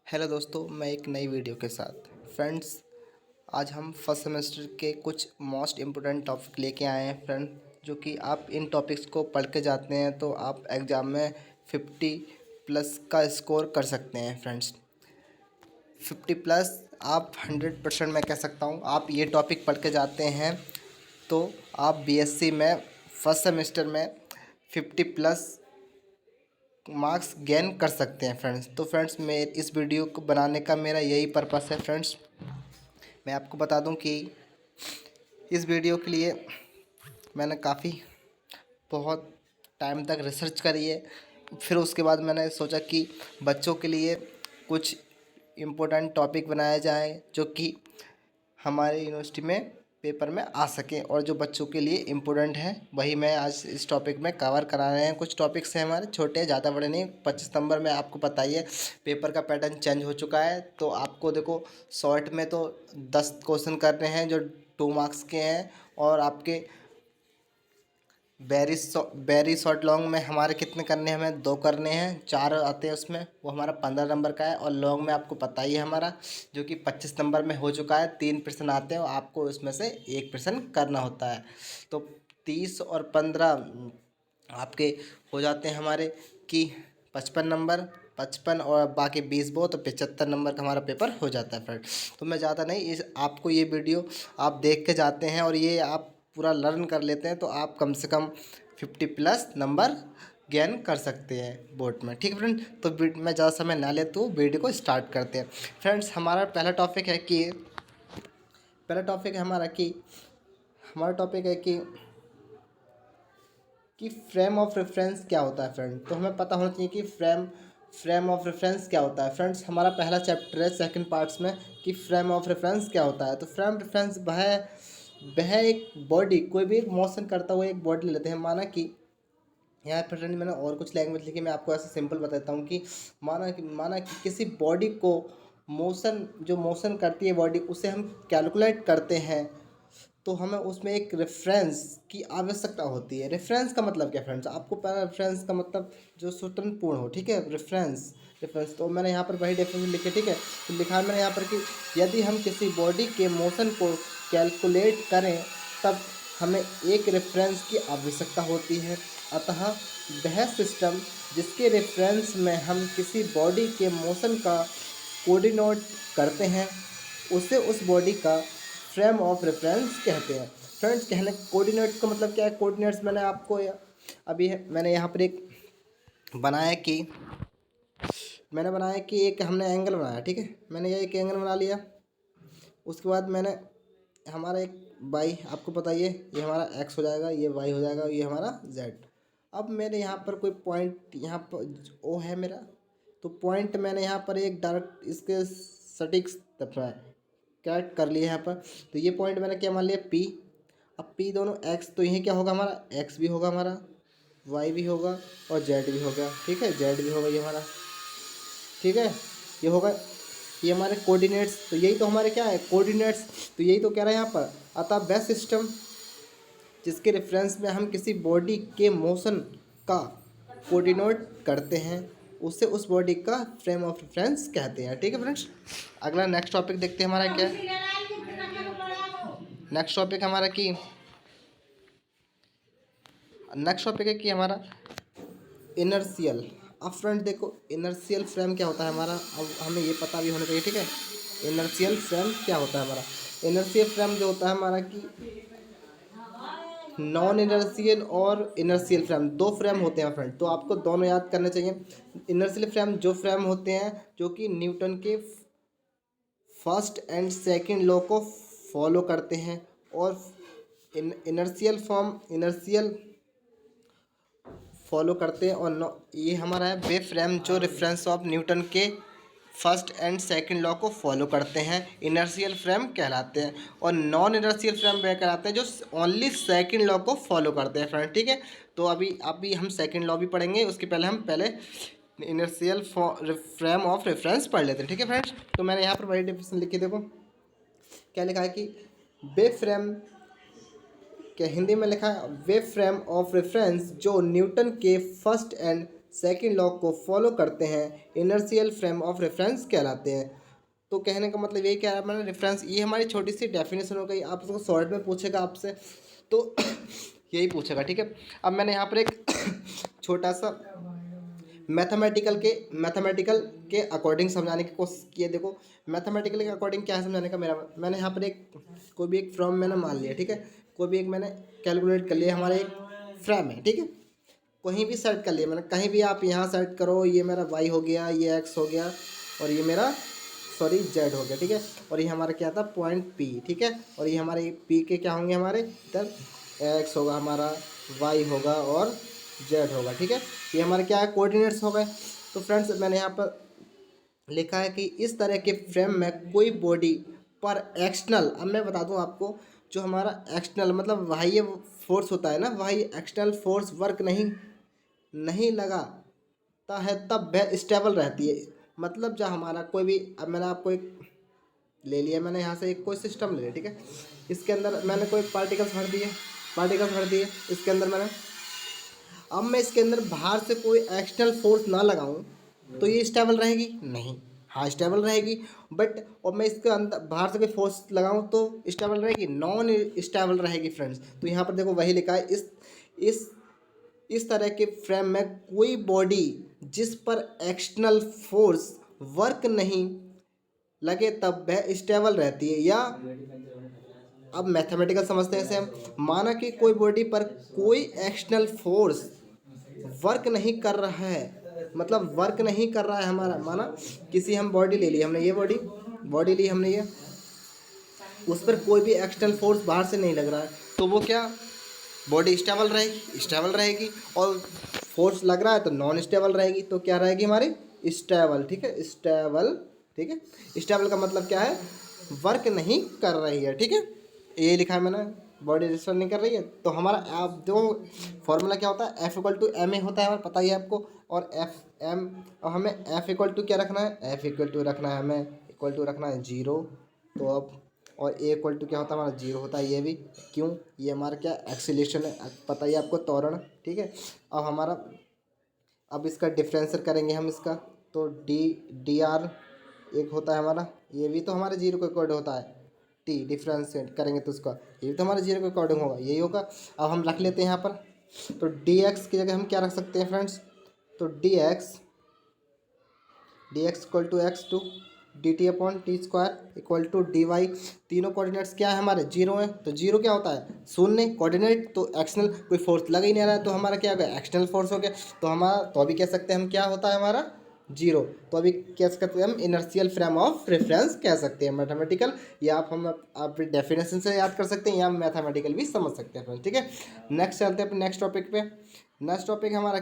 Hello दोस्तों, मैं एक नई वीडियो के साथ फ्रेंड्स। आज हम फर्स्ट सेमेस्टर के कुछ मोस्ट इम्पोर्टेंट टॉपिक लेके आए हैं फ्रेंड, जो कि आप इन टॉपिक्स को पढ़ के जाते हैं तो आप एग्ज़ाम में 50+ का स्कोर कर सकते हैं फ्रेंड्स। 50+ आप 100% मैं कह सकता हूँ, आप ये टॉपिक पढ़ के जाते हैं तो आप बीएससी में फर्स्ट सेमेस्टर में 50+ मार्क्स गेन कर सकते हैं फ्रेंड्स। तो फ्रेंड्स, मैं इस वीडियो को बनाने का मेरा यही पर्पस है फ्रेंड्स। मैं आपको बता दूं कि इस वीडियो के लिए मैंने बहुत टाइम तक रिसर्च करी है। फिर उसके बाद मैंने सोचा कि बच्चों के लिए कुछ इम्पोर्टेंट टॉपिक बनाया जाए जो कि हमारे यूनिवर्सिटी में पेपर में आ सके, और जो बच्चों के लिए इम्पोर्टेंट है वही मैं आज इस टॉपिक में कवर करा रहे हैं। कुछ टॉपिक्स हैं हमारे छोटे, ज़्यादा बड़े नहीं। 25 नंबर में आपको पता ही है पेपर का पैटर्न चेंज हो चुका है, तो आपको देखो शॉर्ट में तो 10 क्वेश्चन करने हैं जो 2 मार्क्स के हैं, और आपके वेरी शॉर्ट लॉन्ग में हमारे कितने करने हैं, हमें 2 करने हैं। 4 आते हैं उसमें, वो हमारा 15 नंबर का है। और लॉन्ग में आपको पता ही है हमारा, जो कि 25 नंबर में हो चुका है। 3 प्रश्न आते हैं और आपको उसमें से 1 प्रश्न करना होता है। तो 30 और 15 आपके हो जाते हैं हमारे कि 55 नंबर। 55 और बाकी 20 वो, तो 75 नंबर का हमारा पेपर हो जाता है फ्रेंड। तो मैं ज़्यादा नहीं, इस आपको ये वीडियो आप देख के जाते हैं और ये आप पूरा लर्न कर लेते हैं तो आप कम से कम 50+ नंबर गेन कर सकते हैं बोर्ड में। ठीक है फ्रेंड, तो मैं ज़्यादा समय ना लेता हूँ, वीडियो को स्टार्ट करते हैं फ्रेंड्स। हमारा पहला टॉपिक है कि हमारा टॉपिक है कि फ्रेम ऑफ रेफरेंस क्या होता है फ्रेंड। तो हमें पता होना चाहिए कि फ्रेम ऑफ रेफरेंस क्या होता है फ्रेंड्स। हमारा पहला चैप्टर है सेकंड पार्ट्स में कि फ्रेम ऑफ रेफरेंस क्या होता है। तो फ्रेम रेफरेंस वह एक बॉडी, कोई भी एक मोशन करता हुआ एक बॉडी ले लेते हैं। यहाँ पर फ्रेंड मैंने और कुछ लैंग्वेज लिखी, मैं आपको ऐसे सिंपल बताता हूँ कि माना कि किसी बॉडी को जो मोशन करती है बॉडी, उसे हम कैलकुलेट करते हैं तो हमें उसमें एक रेफरेंस की आवश्यकता होती है। रेफरेंस का मतलब क्या फ्रेंड्स, आपको पता है रेफरेंस का मतलब जो स्वतंत्रपूर्ण हो। ठीक है, रेफरेंस तो मैंने यहाँ पर वही डेफिनेशन लिखी। ठीक है, तो लिखा है मैंने यहाँ पर कि यदि हम किसी बॉडी के मोशन को कैलकुलेट करें तब हमें एक रेफरेंस की आवश्यकता होती है। अतः वह सिस्टम जिसके रेफरेंस में हम किसी बॉडी के मोशन का कोऑर्डिनेट करते हैं उसे उस बॉडी का फ्रेम ऑफ रेफरेंस कहते हैं फ्रेंड्स। कहने कोऑर्डिनेट का मतलब क्या है। कोऑर्डिनेट्स मैंने यहाँ पर एक बनाया कि एक हमने एंगल बनाया। ठीक है, मैंने ये एक एंगल बना लिया। उसके बाद मैंने हमारा एक वाई, आपको बताइए ये हमारा एक्स हो जाएगा, ये वाई हो जाएगा, ये हमारा जेड। अब मैंने यहाँ पर कोई पॉइंट, यहाँ पर ओ है मेरा, तो पॉइंट मैंने यहाँ पर एक डायरेक्ट इसके सटीक करेक्ट कर लिया यहाँ पर। तो ये पॉइंट मैंने क्या मान लिया, पी। अब पी दोनों एक्स, तो यही क्या होगा हमारा, एक्स भी होगा हमारा, वाई भी होगा और जेड भी होगा। ठीक है, जेड भी होगा ये हमारा। ठीक है, ये होगा, ये हमारे कोऑर्डिनेट्स। तो यही तो हमारे क्या है, कोऑर्डिनेट्स। तो यही तो कह रहा है यहाँ पर। अतः वह सिस्टम जिसके रेफरेंस में हम किसी बॉडी के मोशन का कोऑर्डिनेट करते हैं उसे उस बॉडी का फ्रेम ऑफ रेफरेंस कहते हैं। ठीक है फ्रेंड्स, अगला नेक्स्ट टॉपिक देखते हैं हमारा क्या है। नेक्स्ट टॉपिक हमारा कि नेक्स्ट टॉपिक है कि हमारा इनर्शियल। अब फ्रेंड देखो, इनर्शियल फ्रेम क्या होता है हमारा, अब हमें ये पता भी होना चाहिए। ठीक है, इनर्शियल फ्रेम क्या होता है हमारा। इनर्शियल फ्रेम जो होता है हमारा कि नॉन इनर्शियल और इनर्शियल फ्रेम, 2 फ्रेम होते हैं फ्रेंड, तो आपको दोनों याद करने चाहिए। इनर्शियल फ्रेम जो फ्रेम होते हैं जो कि न्यूटन के फर्स्ट एंड सेकंड लॉ को फॉलो करते हैं, और इनर्शियल फॉलो करते हैं। और ये हमारा है वे फ्रेम जो रेफरेंस ऑफ न्यूटन के फर्स्ट एंड सेकंड लॉ को फॉलो करते हैं, इनर्शियल फ्रेम कहलाते हैं। और नॉन इनर्शियल फ्रेम वे कहलाते हैं जो ओनली सेकंड लॉ को फॉलो करते हैं फ्रेंड। ठीक है, तो अभी हम सेकंड लॉ भी पढ़ेंगे, उसके पहले हम इनर्शियल फ्रेम ऑफ रेफरेंस पढ़ लेते हैं। ठीक है फ्रेंड्स, तो मैंने यहाँ पर वही डेफिनेशन लिखी, देखो क्या लिखा है कि वे फ्रेम के हिंदी में लिखा है वे फ्रेम ऑफ रेफरेंस जो न्यूटन के फर्स्ट एंड सेकंड लॉ को फॉलो करते हैं इनर्शियल फ्रेम ऑफ रेफरेंस कहलाते हैं। तो कहने का मतलब ये क्या है, मैंने रेफरेंस, ये हमारी छोटी सी डेफिनेशन हो गई। आप उसको शॉर्ट में पूछेगा आपसे तो यही पूछेगा, ठीक है। अब मैंने यहाँ पर एक छोटा सा मैथमेटिकल के अकॉर्डिंग समझाने की कोशिश की है। देखो मैथमेटिकल के अकॉर्डिंग क्या है समझाने का मेरा, मैंने यहाँ पर एक कोई भी एक फ्रेम मैंने मान लिया, ठीक है। कोई भी एक मैंने कैलकुलेट कर लिया, हमारा एक फ्रेम है, ठीक है। कहीं भी सेट कर लिया मैंने, कहीं भी आप यहाँ सेट करो, ये मेरा वाई हो गया, ये एक्स हो गया, और ये मेरा जेड हो गया, ठीक है। और ये हमारा क्या था, पॉइंट पी, ठीक है। और ये हमारे पी के क्या होंगे, हमारे इधर एक्स होगा, हमारा वाई होगा और जेड होगा, ठीक है। ये हमारे क्या है, कोऑर्डिनेट्स हो गए। तो फ्रेंड्स मैंने यहाँ पर लिखा है कि इस तरह के फ्रेम में कोई बॉडी पर एक्सटर्नल, अब मैं बता दूं आपको, जो हमारा एक्सटर्नल मतलब बाह्य फोर्स होता है ना, वही एक्सटर्नल फोर्स वर्क नहीं लगाता है, तब वह स्टेबल रहती है। मतलब जब हमारा कोई भी, अब मैंने आपको एक ले लिया, मैंने यहाँ से एक कोई सिस्टम ले लिया, ठीक है। इसके अंदर मैंने कोई पार्टिकल्स भर दिए इसके अंदर मैंने, अब मैं इसके अंदर बाहर से कोई एक्सटर्नल फोर्स ना लगाऊं तो ये स्टेबल रहेगी नहीं, हाँ स्टेबल रहेगी। बट और मैं इसके अंदर बाहर से कोई फोर्स लगाऊं तो स्टेबल रहेगी, नॉन स्टेबल रहेगी फ्रेंड्स। तो यहाँ पर देखो वही लिखा है, इस इस तरह के फ्रेम में कोई बॉडी जिस पर एक्सटर्नल फोर्स वर्क नहीं लगे तब वह स्टेबल रहती है। या अब मैथमेटिकल समझते हैं इसे हम, माना कि कोई बॉडी पर कोई एक्सटर्नल फोर्स वर्क नहीं कर रहा है, मतलब वर्क नहीं कर रहा है हमारा, माना किसी हम बॉडी ले ली हमने, ये बॉडी ली हमने, ये उस पर कोई भी एक्सटर्नल फोर्स बाहर से नहीं लग रहा है, तो वो क्या, बॉडी स्टेबल रहेगी। और फोर्स लग रहा है तो नॉन स्टेबल रहेगी, तो क्या रहेगी हमारी, स्टेबल, ठीक है, स्टेबल, ठीक है। स्टेबल का मतलब क्या है, वर्क नहीं कर रही है, ठीक है। ये लिखा है मैंने, बॉडी रेजिस्टेंस नहीं कर रही है। तो हमारा आप दो फॉर्मूला क्या होता है, F=ma होता है, हमें पता ही है आपको। और Fm, और हमें F= क्या रखना है, F= रखना है, हमें इक्वल टू रखना है 0। तो अब और A= क्या होता है हमारा, 0 होता है, ये भी क्यों, ये हमारा क्या एक्सीलरेशन है, पता ही है आपको, त्वरण, ठीक है। अब हमारा, अब इसका डिफरेंशियल करेंगे हम इसका, तो dr एक होता है हमारा, ये भी तो हमारे 0 के अकॉर्डिंग होता है, टी डिफ्रेंशिएट करेंगे तो उसका ये भी तो हमारे 0 के अकॉर्डिंग होगा, यही होगा। अब हम रख लेते हैं यहाँ पर, तो dx की जगह हम क्या रख सकते हैं फ्रेंड्स, तो dx =x2 dt/t² = dy। तीनों कोऑर्डिनेट्स क्या है हमारे, 0 है, तो 0 क्या होता है, शून्य कोऑर्डिनेट, तो एक्सटर्नल कोई फोर्स लगा ही नहीं रहा है, तो हमारा क्या हो गया, एक्सटर्नल फोर्स हो गया। तो हमारा, तो अभी कह सकते हैं हम क्या होता है हमारा, 0। तो अभी कह सकते हैं हम इनर्शियल फ्रेम ऑफ रेफरेंस कह सकते हैं मैथमेटिकल, या आप डेफिनेशन से याद कर सकते हैं, या मैथमेटिकल भी समझ सकते हैं फ्रेंड्स, ठीक है। नेक्स्ट चलते हैं अपने नेक्स्ट टॉपिक पे। नेक्स्ट टॉपिक हमारा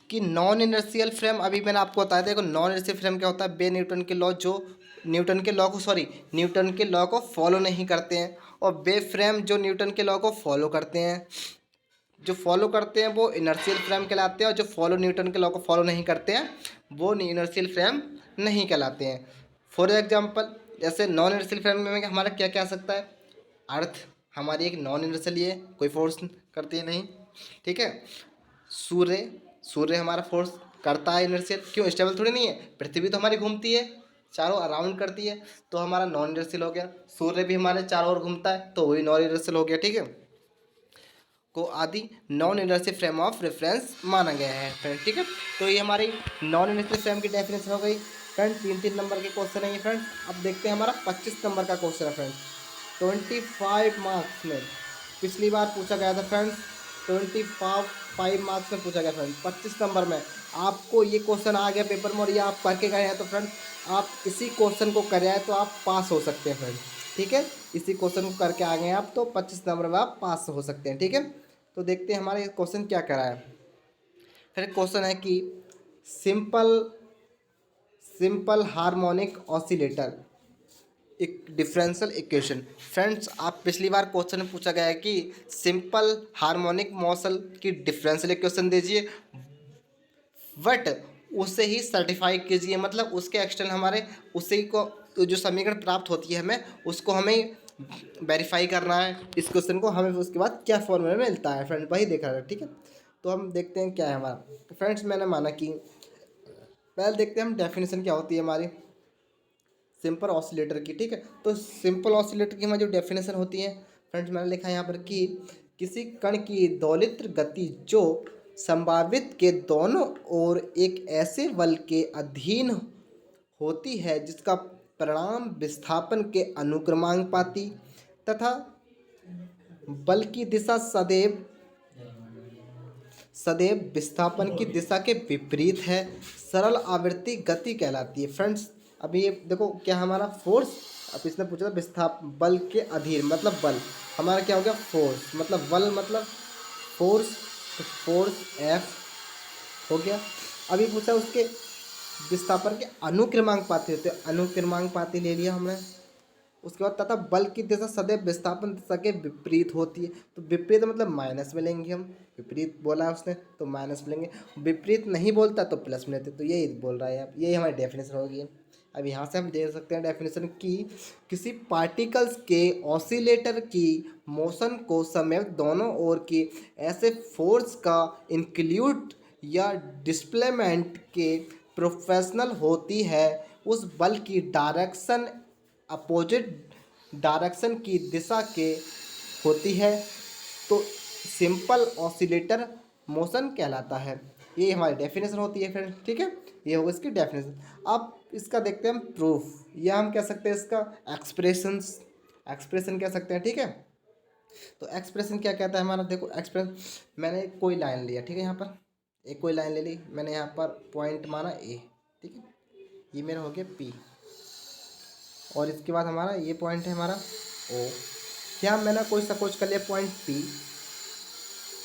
कि नॉन इनर्शियल फ्रेम, अभी मैंने आपको बताया, देखो नॉन इनर्शियल फ्रेम क्या होता है, बे न्यूटन के लॉ, जो न्यूटन के लॉ को फॉलो नहीं करते हैं, और बे फ्रेम जो न्यूटन के लॉ को फॉलो करते हैं, वो इनर्शियल फ्रेम कहलाते हैं, और जो न्यूटन के लॉ को फॉलो नहीं करते हैं वो इनर्शियल फ्रेम नहीं कहलाते हैं। फॉर एग्जांपल, जैसे नॉन इनर्शियल फ्रेम में हमारा क्या क्या आ सकता है, अर्थ हमारी एक नॉन इनर्शियल, ये कोई फोर्स करती है नहीं, ठीक है। सूर्य हमारा फोर्स करता है इनर्शियल, क्यों, स्टेबल थोड़ी नहीं है। पृथ्वी तो हमारी घूमती है, चारों अराउंड करती है, तो हमारा नॉन इनर्शियल हो गया। सूर्य भी हमारे चारों ओर घूमता है, तो वही नॉन इनर्शियल हो गया, ठीक है। को आदि non inertial frame of reference माना गया है फ्रेंड, ठीक है। तो ये हमारी नॉन इनर्शियल फ्रेम की डेफिनेशन हो गई फ्रेंड। 3-3 नंबर के क्वेश्चन है ये फ्रेंड्स। अब देखते हैं हमारा 25 नंबर का क्वेश्चन है फ्रेंड्स, 25 मार्क्स में। पिछली बार पूछा गया था फ्रेंड्स 25 मार्क्स में पूछा गया फ्रेंड्स, 25 नंबर में आपको ये क्वेश्चन आ गया पेपर में, और ये आप करके गए हैं, तो फ्रेंड्स आप इसी क्वेश्चन को करे हैं तो आप पास हो सकते हैं फ्रेंड्स, ठीक है। इसी क्वेश्चन को करके आ गए हैं आप, तो 25 नंबर में आप पास हो सकते हैं, ठीक है। तो देखते हैं हमारे क्वेश्चन क्या करा है। फिर क्वेश्चन है कि सिंपल हार्मोनिक ऑसिलेटर एक डिफरेंशियल इक्वेशन। फ्रेंड्स आप पिछली बार क्वेश्चन में पूछा गया है कि सिंपल हार्मोनिक मॉडल की डिफरेंशियल इक्वेशन दीजिए, बट उसे ही सर्टिफाई कीजिए, मतलब उसके एक्सटर्नल हमारे उसी को तो जो समीकरण प्राप्त होती है हमें उसको हमें वेरीफाई करना है इस क्वेश्चन को, हमें उसके बाद क्या फॉर्मूला मिलता है फ्रेंड वही देखना है। ठीक है, तो हम देखते हैं क्या है हमारा। तो फ्रेंड्स मैंने माना कि पहले देखते हैं हम डेफिनेशन क्या होती है हमारी सिंपल ऑसिलेटर की। ठीक है, तो सिंपल ऑसिलेटर की हमारी जो डेफिनेशन होती है फ्रेंड्स मैंने लिखा है यहाँ पर कि किसी कण की दोलित्र गति जो संभावित के दोनों ओर एक ऐसे बल के अधीन होती है जिसका परिणाम विस्थापन के अनुक्रमानुपाती तथा बल की दिशा सदैव सदैव विस्थापन की दिशा के विपरीत है, सरल आवृत्ति गति कहलाती है। फ्रेंड्स अभी ये देखो क्या हमारा फोर्स, अब इसने पूछा था विस्थाप बल के अधीन मतलब बल, हमारा क्या हो गया फोर्स मतलब बल मतलब फोर्स, तो फोर्स एफ हो गया। अभी पूछा उसके विस्थापन के अनुक्रमानुपाती होते हैं, अनुक्रमानुपाती ले लिया हमने। उसके बाद तथा बल की दिशा सदैव विस्थापन दिशा के विपरीत होती है, तो विपरीत मतलब माइनस में लेंगे हम, विपरीत बोला है उसने तो माइनस में लेंगे, विपरीत नहीं बोलता तो प्लस में लेते, तो यही बोल रहा है अब, यही हमारी डेफिनेशन होगी। अब यहाँ से हम देख सकते हैं डेफिनेशन की किसी पार्टिकल्स के ऑसिलेटर की मोशन को समय दोनों ओर की ऐसे फोर्स का इंक्लूड या डिस्प्लेसमेंट के प्रोफेशनल होती है उस बल की डायरेक्शन अपोजिट डायरेक्शन की दिशा के होती है, तो सिंपल ऑसिलेटर मोशन कहलाता है। ये हमारी डेफिनेशन होती है फ्रेंड। ठीक है, ये होगा इसकी डेफिनेशन। अब इसका देखते हैं हम प्रूफ, या हम कह सकते हैं इसका एक्सप्रेशंस, एक्सप्रेशन कह सकते हैं। ठीक है, तो एक्सप्रेशन क्या कहता है हमारा, देखो एक्सप्रेशन मैंने कोई लाइन लिया, ठीक है, यहाँ पर एक कोई लाइन ले ली मैंने, यहाँ पर पॉइंट माना ए, ठीक है, ये मेरा हो गया पी, और इसके बाद हमारा ये पॉइंट है हमारा ओ। क्या मैंने कोई सपोज कर लिया पॉइंट पी,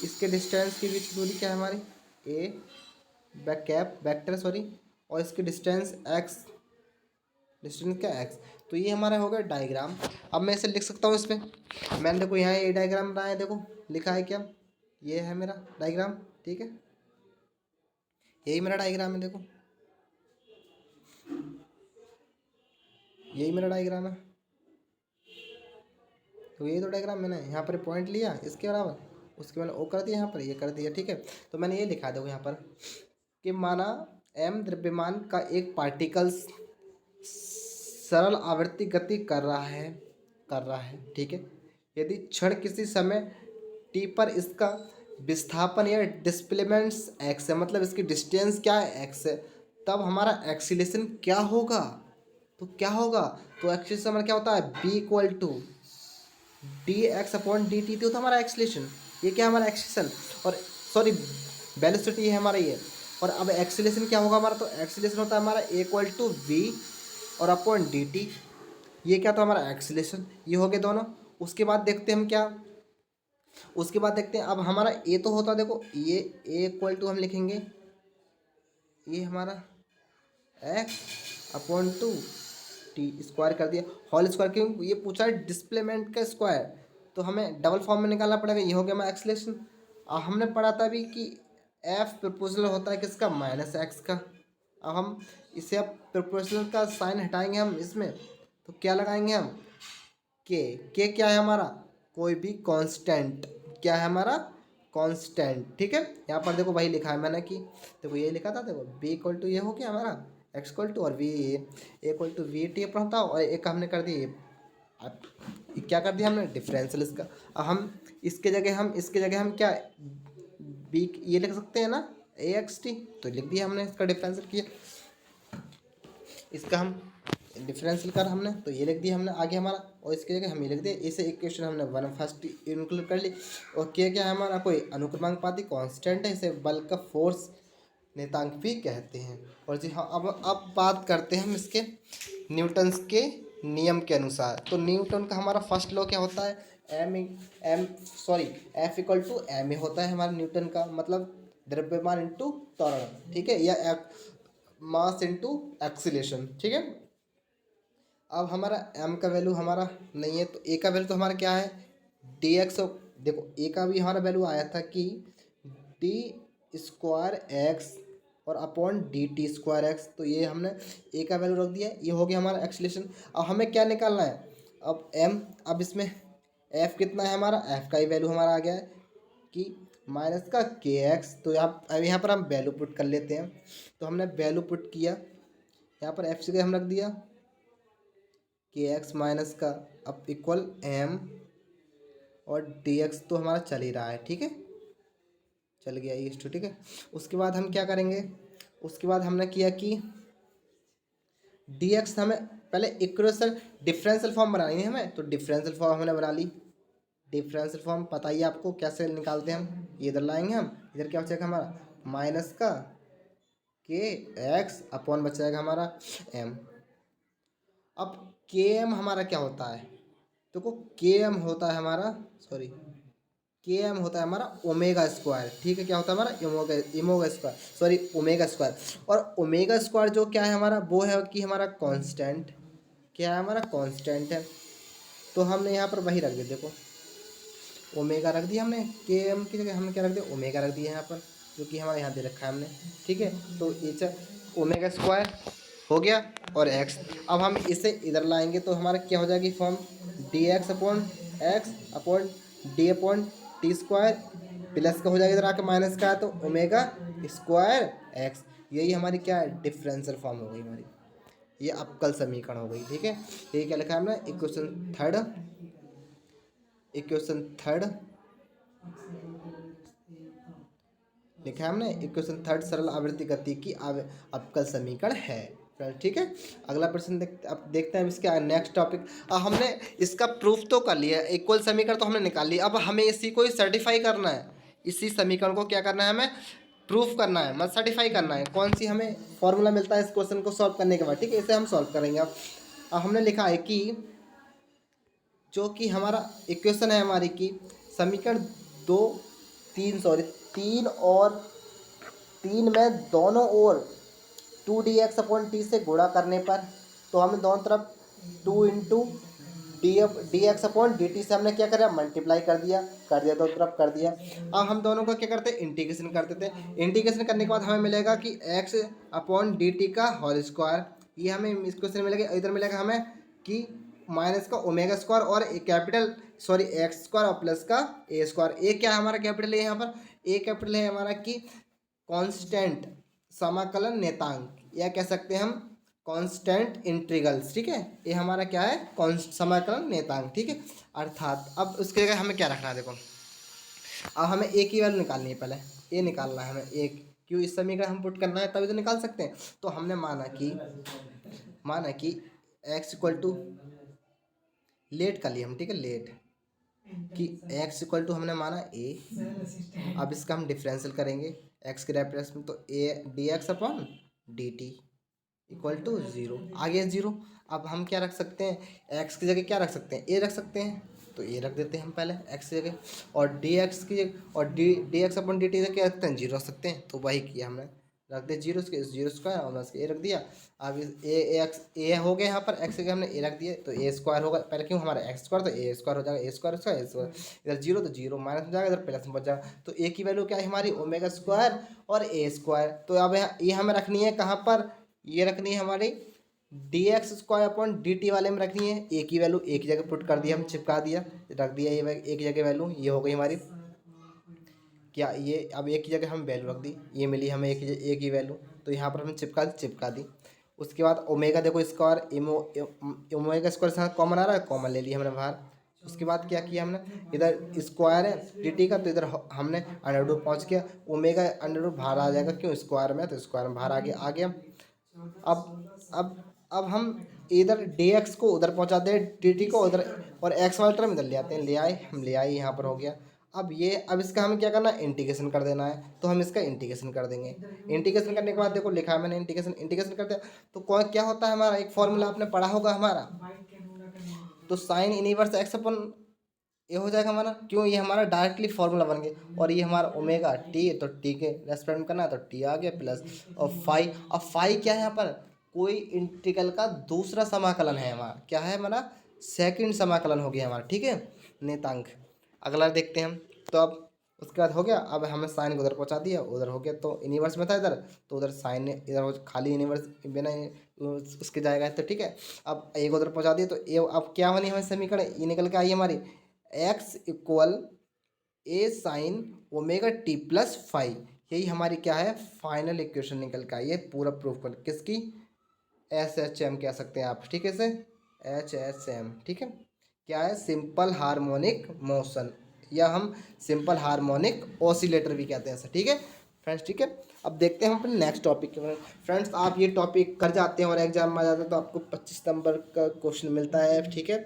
इसके डिस्टेंस के बीच की दूरी क्या है हमारी ए बैक कैप वेक्टर सॉरी, और इसकी डिस्टेंस एक्स, डिस्टेंस क्या एक्स, तो ये हमारा हो गया डायग्राम। अब मैं इसे लिख सकता हूँ इसमें, मैंने देखो यहाँ ये डायग्राम बनाया है, देखो लिखा है क्या, ये है मेरा डायग्राम। ठीक है, यही मेरा डायग्राम है, देखो यही मेरा डायग्राम है, तो यही तो डायग्राम मैंने यहाँ पर पॉइंट लिया इसके बराबर, उसके मैंने ओ कर दिया, यहाँ पर ये कर दिया। ठीक है, तो मैंने ये लिखा देखो यहाँ पर कि माना एम द्रव्यमान का एक पार्टिकल्स सरल आवर्ती गति कर रहा है। ठीक है, यदि क्षण किसी समय टी पर इसका विस्थापन या डिस्प्लेसमेंट एक्स है, मतलब इसकी डिस्टेंस क्या है एक्स है, तब हमारा एक्सीलेशन क्या होगा, तो क्या होगा, तो एक्सीलेशन हमारा क्या होता है b equal to d x upon d t, तो हमारा एक्सीलेशन, ये क्या हमारा एक्सीलेशन, और सॉरी वेलोसिटी है हमारा ये, और अब एक्सीलेशन क्या होगा हमारा, तो एक्सीलेशन होता है हमारा इक्वल टू वी और अपॉन डी टी, ये क्या था हमारा एक्सीलेशन, ये हो गए दोनों। उसके बाद देखते हैं हम क्या, उसके बाद देखते हैं अब हमारा ए तो होता देखो ये ए इक्वल टू हम लिखेंगे ये हमारा x upon two T square कर दिया होल स्क्वायर, क्यों ये पूछा है डिस्प्लेसमेंट का स्क्वायर, तो हमें डबल फॉर्म में निकालना पड़ेगा, ये हो गया हमारा एक्सलेशन। हमने पढ़ा था अभी कि एफ प्रोपोर्शनल होता है किसका, माइनस एक्स का। अब हम इसे अब प्रोपोर्शनल का साइन हटाएंगे हम इसमें, तो क्या लगाएंगे हम के क्या है हमारा, कोई भी कांस्टेंट, क्या है हमारा कांस्टेंट। ठीक है, यहाँ पर देखो वही लिखा है मैंने कि देखो ये लिखा था, देखो बी इक्वल टू ये हो गया हमारा एक्स इक्वल टू और v equal to v t अपना होता, और एक हमने कर दिया अब क्या कर दिया हमने डिफरेंशियल इसका। अब हम इसके जगह हम क्या बी ये लिख सकते हैं ना ए एक्स टी, तो लिख दिया हमने, इसका डिफरेंशियल किया, इसका हम डिफरेंशियल कर हमने, तो ये लिख दिया हमने आगे हमारा, और इसके जगह हम ये लिख दिया, इसे इक्वेशन हमने वन फर्स्ट इंक्लूड कर ली। और क्या है हमारा कोई अनुक्रमानुपाती कांस्टेंट है, इसे बल का फोर्स नियतांक भी कहते हैं। और जी हाँ, अब बात करते हैं हम इसके न्यूटन्स के नियम के अनुसार। तो न्यूटन का हमारा फर्स्ट लॉ क्या होता है, f equal to m a होता है हमारा न्यूटन का, मतलब द्रव्यमान इंटू त्वरण। ठीक है, या मास इंटू एक्सीलेशन। ठीक है, अब हमारा m का वैल्यू हमारा नहीं है, तो a का वैल्यू तो हमारा क्या है डी एक्स, देखो a का भी हमारा वैल्यू आया था कि डी स्क्वायर एक्स और upon d T square x. तो ये हमने ए का वैल्यू रख दिया, ये हो गया हमारा एक्सेलरेशन। अब हमें क्या निकालना है, अब एम, अब इसमें एफ कितना है हमारा, एफ का ही वैल्यू हमारा आ गया है कि माइनस का के एक्स। तो अब यहाँ पर हम वैल्यू पुट कर लेते हैं। तो हमने वैल्यू पुट किया, यहाँ पर एफ से हम रख दिया के एक्स माइनस का, अब इक्वल एम और डी एक्स तो हमारा चल ही रहा है, ठीक है, चल गया ये तो, ठीक है। उसके बाद हम क्या करेंगे, उसके बाद हमने किया कि डी एक्स हमें पहले इक्वेशन डिफरेंशियल फॉर्म बनानी है हमें, तो डिफरेंशियल फॉर्म हमने बना ली। डिफरेंशियल फॉर्म पता ही आपको कैसे निकालते हैं हम, ये इधर लाएंगे हम, इधर क्या बचेगा हमारा माइनस का के एक्स अपॉन बचेगा हमारा एम। अब के एम हमारा क्या होता है, देखो के एम होता है हमारा, सॉरी के एम होता है हमारा ओमेगा स्क्वायर, ठीक है, क्या होता है हमारा इमोगा स्क्वायर, सॉरी ओमेगा स्क्वायर। और ओमेगा स्क्वायर जो क्या है हमारा, वो है कि हमारा कांस्टेंट, क्या है हमारा कांस्टेंट है। तो हमने यहाँ पर वही रख दिया, देखो ओमेगा रख दिया हमने, के एम की जगह हमने क्या रख दिया, ओमेगा रख दिया यहाँ पर, जो कि हमारे यहाँ दे रखा है हमने, ठीक है। तो ये ओमेगा स्क्वायर हो गया और एक्स। अब हम इसे इधर लाएंगे तो हमारा क्या हो जाएगी form, D x upon x upon D upon T square, plus का हो जाएगा इधर आके माइनस का, तो ओमेगा स्क्वायर एक्स। यही हमारी क्या है, डिफरेंशियल फॉर्म हो गई हमारी, ये अवकल समीकरण हो गई, ठीक है। ये क्या लिखा है हमने, इक्वेशन थर्ड, इक्वेशन थर्ड लिखा है हमने, इक्वेशन थर्ड सरल आवृत्ति गति की अवकल समीकरण है, ठीक है। अगला प्रश्न अब देखते हैं इसके नेक्स्ट टॉपिक। हमने इसका प्रूफ तो कर लिया, इक्वल समीकरण तो हमने निकाल लिया, अब हमें इसी को ही सर्टिफाई करना है, इसी समीकरण को क्या करना है हमें, प्रूफ करना है, मतलब सर्टिफाई करना है। कौन सी हमें फॉर्मूला मिलता है इस क्वेश्चन को सॉल्व करने के बाद, ठीक है, इसे हम सॉल्व करेंगे। अब हमने लिखा है कि जो कि हमारा इक्वेशन है हमारी की समीकरण तीन और तीन में दोनों ओर 2dx अपॉन टी से गुणा करने पर, तो हमने दोनों तरफ 2 into D x upon d T से हमने क्या करा, मल्टीप्लाई कर दिया दोनों तरफ कर दिया। अब हम दोनों का क्या करते हैं, इंटीग्रेशन करते थे। इंटीग्रेशन करने के बाद हमें मिलेगा कि एक्स अपॉन डी टी का होल स्क्वायर, ये हमें इस क्वेश्चन मिलेगा। इधर मिलेगा हमें कि माइनस का ओमेगा स्क्वायर और कैपिटल सॉरी एक्स स्क्वायर और प्लस का ए स्क्वायर। ए क्या है हमारा कैपिटल है यहाँ पर, ए कैपिटल है हमारा कि कांस्टेंट समाकलन नेतांक, या कह सकते हैं हम कांस्टेंट इंटीग्रल्स, ठीक है। ये हमारा क्या है, समाकलन नेतांक, ठीक है। अर्थात अब उसके जगह हमें क्या रखना है, देखो अब हमें ए की वैल्यू निकालनी है, पहले ए निकालना है हमें, एक क्यों इस समीकरण हम पुट करना है तभी तो निकाल सकते हैं। तो हमने माना कि एक्स इक्वल टू लेट कर लिए हम, ठीक है, लेट कि एक्स इक्वल टू हमने माना ए। अब इसका हम डिफरेंशियल करेंगे एक्स के रेफरेंस में, तो a d x upon d t equal to zero, आगे ज़ीरो। अब हम क्या रख सकते हैं, एक्स की जगह क्या रख सकते हैं, ए रख सकते हैं, तो ए रख देते हैं हम पहले एक्स की जगह, और डी एक्स की जगह और D x upon d T क्या रखते हैं, जीरो रख सकते हैं, तो वही किया हमने, रख दिया जीरो स्क्वायर और बस ए रख दिया। अब ए हो गया यहाँ पर, एक्स की जगह हमने ए रख दिया, तो ए स्क्वायर होगा, पहले क्यों हमारा एक्स स्क्वायर, तो ए स्क्वायर हो जाएगा, ए स्क्वायर इधर जीरो तो जीरो माइनस हो जाएगा, इधर प्लस में बच जाएगा। तो ए की वैल्यू क्या है हमारी, ओमेगा स्क्वायर और ए स्क्वायर। तो अब ये हमें रखनी है कहाँ पर, ये रखनी है हमारी D x square upon d T वाले में रखनी है। ए की वैल्यू एक जगह पुट कर दिया, हम चिपका दिया, रख दिया ये एक जगह वैल्यू, ये हो गई हमारी क्या, ये अब एक की जगह हम वैल्यू रख दी, ये मिली हमें एक ही वैल्यू, तो यहाँ पर हमने चिपका दी। उसके बाद ओमेगा देखो स्क्वायर ओमेगा स्क्वायर से कॉमन आ रहा है, कॉमन ले लिया हमने बाहर। उसके बाद क्या किया हमने, इधर स्क्वायर है डी टी का, तो इधर हमने अंडर पहुँच गया, ओमेगा अंडर बाहर आ जाएगा, क्यों स्क्वायर में, तो स्क्वायर में बाहर आ गया। अब हम इधर डी एक्स को उधर पहुंचाते हैं, डी टी को उधर, और एक्स वाला टर्म इधर ले आते हैं, ले आए यहाँ पर हो गया। अब इसका हमें क्या करना है, इंटीग्रेशन कर देना है, तो हम इसका इंटीग्रेशन कर देंगे। इंटीग्रेशन करने के बाद देखो लिखा है मैंने, इंटीग्रेशन करते हैं तो कौन क्या होता है हमारा, एक फॉर्मूला आपने पढ़ा होगा हमारा, तो साइन इनवर्स एक्स अपन ये हो जाएगा हमारा, क्यों ये हमारा डायरेक्टली फॉर्मूला बन गया। और ये हमारा ओमेगा टी, तो टी के रेस्पेक्ट में करना है, तो टी आ गया प्लस और फाई। अब फाई क्या है यहाँ पर, कोई इंटीग्रल का दूसरा समाकलन है हमारा, क्या है हमारा, सेकंड समाकलन हो गया हमारा, ठीक है, नेतांक। अगला देखते हैं हम, तो अब उसके बाद हो गया, अब हमें साइन को उधर पहुंचा दिया, उधर हो गया, तो यूनिवर्स में था इधर, तो उधर साइन इधर खाली यूनिवर्स बिना उसके जाएगा, तो ठीक है। अब ए को उधर पहुंचा दिया, तो ए अब क्या होनी हमें समीकरण ये निकल के आई हमारी, x equal a sine omega t plus five, यही हमारी क्या है फाइनल इक्वेशन निकल के आई है, पूरा प्रूफ कर किसकी, एस एच एम कह सकते हैं आप, ठीक है, इसे एच एच एम, ठीक है। क्या है, सिंपल हार्मोनिक मोशन, या हम सिंपल हार्मोनिक ऑसिलेटर भी कहते हैं इसे, ठीक है फ्रेंड्स, ठीक है। अब देखते हैं हम अपने नेक्स्ट टॉपिक के फ्रेंड्स। आप ये टॉपिक कर जाते हैं और एग्जाम में आ जाते हैं तो आपको 25 नंबर का क्वेश्चन मिलता है, ठीक है।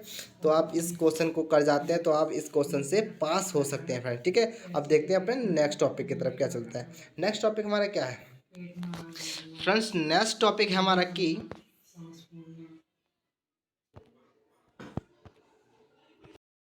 तो आप इस क्वेश्चन को कर जाते हैं तो आप इस क्वेश्चन से पास हो सकते हैं फ्रेंड्स, ठीक है। अब देखते हैं अपने नेक्स्ट टॉपिक की तरफ क्या चलता है। नेक्स्ट टॉपिक हमारा क्या है फ्रेंड्स, नेक्स्ट टॉपिक है हमारा कि